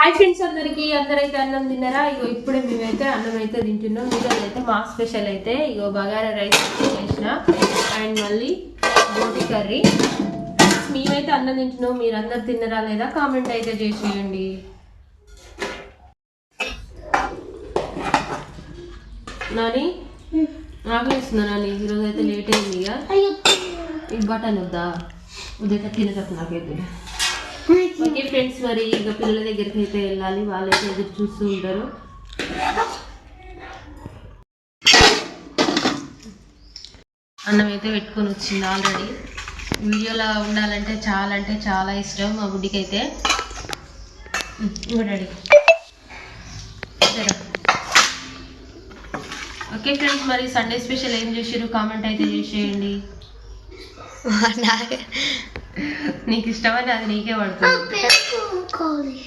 Hi friends, అందరైతే అన్నం తిన్నారా? ఇగో ఇప్పుడే మేమైతే అన్నం అయితే తింటున్నాం. ఈరోజు అయితే మా స్పెషల్ అయితే ఇగో బగారా రైస్ చేసిన అండ్ మళ్ళీ బోటి కర్రీ. మేమైతే అన్నం తింటున్నాం. మీరు అందరు తిన్నారా లేదా కామెంట్ అయితే చేసేయండి. నాని నాకు ఇస్తున్నా నాని, ఈరోజు అయితే లేట్ అయింది. ఇక బటన్ వద్దా ఉదయం తినక నాకైతే. ఓకే ఫ్రెండ్స్, మరి ఇక పిల్లల దగ్గరికి అయితే వెళ్ళాలి. వాళ్ళైతే ఎదురు చూస్తూ ఉంటారు. అన్నం అయితే పెట్టుకొని వచ్చింది ఆల్రెడీ. వీడియోలో ఉండాలంటే చాలా ఇష్టం మా బుడ్డికి అయితే. డాడీ ఓకే ఫ్రెండ్స్, మరి సండే స్పెషల్ ఏం చేసారు కామెంట్ అయితే చేసేయండి. నీకు ఇష్టమని అది నీకే పడుతుంది.